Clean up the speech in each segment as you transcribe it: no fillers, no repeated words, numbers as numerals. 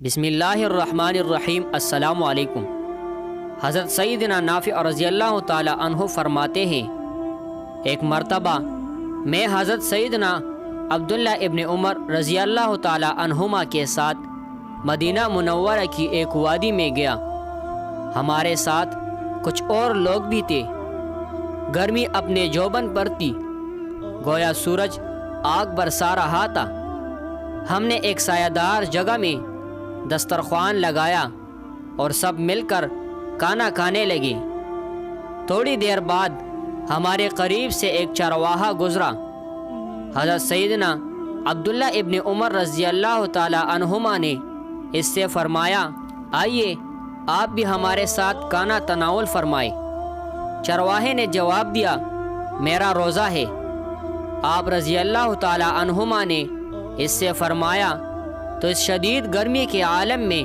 بسم اللہ الرحمن الرحیم۔ السلام علیکم۔ حضرت سیدنا نافع رضی اللہ تعالی عنہ فرماتے ہیں، ایک مرتبہ میں حضرت سیدنا عبداللہ ابن عمر رضی اللہ تعالی عنہما کے ساتھ مدینہ منورہ کی ایک وادی میں گیا۔ ہمارے ساتھ کچھ اور لوگ بھی تھے۔ گرمی اپنے جوبن پر تھی، گویا سورج آگ برسا رہا تھا۔ ہم نے ایک سایہ دار جگہ میں دسترخوان لگایا اور سب مل کر کھانا کھانے لگے۔ تھوڑی دیر بعد ہمارے قریب سے ایک چرواہا گزرا۔ حضرت سیدنا عبداللہ ابن عمر رضی اللہ تعالی عنہما نے اس سے فرمایا، آئیے آپ بھی ہمارے ساتھ کھانا تناول فرمائے۔ چرواہے نے جواب دیا، میرا روزہ ہے۔ آپ رضی اللہ تعالی عنہما نے اس سے فرمایا، تو اس شدید گرمی کے عالم میں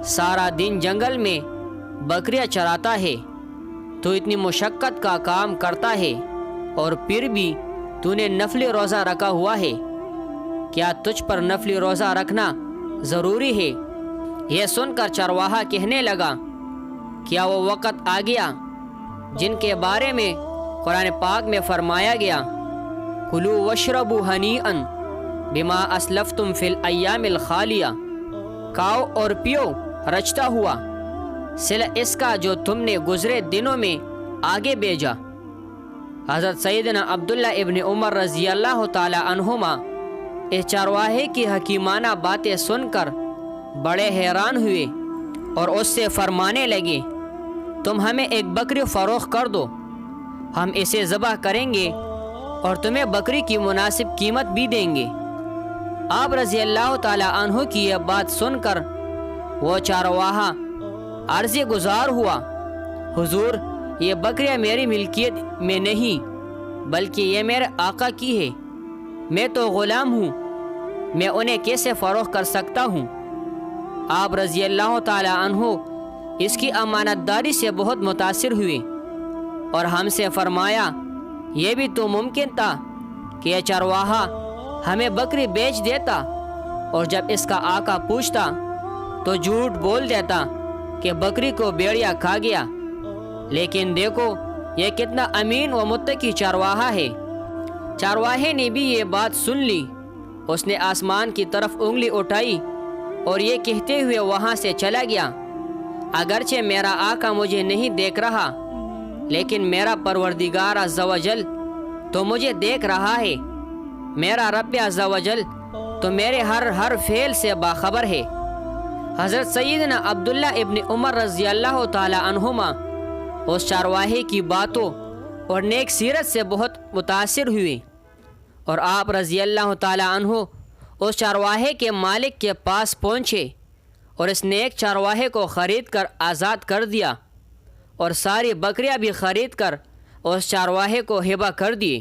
سارا دن جنگل میں بکریاں چراتا ہے، تو اتنی مشقت کا کام کرتا ہے اور پھر بھی تو نے نفلی روزہ رکھا ہوا ہے، کیا تجھ پر نفلی روزہ رکھنا ضروری ہے؟ یہ سن کر چرواہا کہنے لگا، کیا وہ وقت آ گیا جن کے بارے میں قرآن پاک میں فرمایا گیا، کلوا واشربوا ہنیئا بما اسلفتم فی الایام الخالیہ، کھاؤ اور پیو رچتا ہوا صلہ اس کا جو تم نے گزرے دنوں میں آگے بھیجا۔ حضرت سیدنا عبداللہ ابن عمر رضی اللہ تعالی عنہما اس چرواہے کی حکیمانہ باتیں سن کر بڑے حیران ہوئے اور اس سے فرمانے لگے، تم ہمیں ایک بکری فروخت کر دو، ہم اسے ذبح کریں گے اور تمہیں بکری کی مناسب قیمت بھی دیں گے۔ آپ رضی اللہ تعالی عنہ کی یہ بات سن کر وہ چرواہا عرض گزار ہوا، حضور یہ بکریاں میری ملکیت میں نہیں بلکہ یہ میرے آقا کی ہے، میں تو غلام ہوں، میں انہیں کیسے فروخت کر سکتا ہوں؟ آپ رضی اللہ تعالی عنہ اس کی امانت داری سے بہت متاثر ہوئے اور ہم سے فرمایا، یہ بھی تو ممکن تھا کہ یہ چرواہا ہمیں بکری بیچ دیتا اور جب اس کا آقا پوچھتا تو جھوٹ بول دیتا کہ بکری کو بھیڑیا کھا گیا، لیکن دیکھو یہ کتنا امین و متقی چرواہا ہے۔ چرواہے نے بھی یہ بات سن لی، اس نے آسمان کی طرف انگلی اٹھائی اور یہ کہتے ہوئے وہاں سے چلا گیا، اگرچہ میرا آقا مجھے نہیں دیکھ رہا لیکن میرا پروردگار عز و جل تو مجھے دیکھ رہا ہے، میرا رب عز و جل تو میرے ہر فعل سے باخبر ہے۔ حضرت سیدنا عبداللہ ابن عمر رضی اللہ تعالی عنہما اس چرواہے کی باتوں اور نیک سیرت سے بہت متاثر ہوئے اور آپ رضی اللہ تعالی عنہ اس چرواہے کے مالک کے پاس پہنچے اور اس نیک چرواہے کو خرید کر آزاد کر دیا اور ساری بکریاں بھی خرید کر اس چرواہے کو ہبہ کر دی۔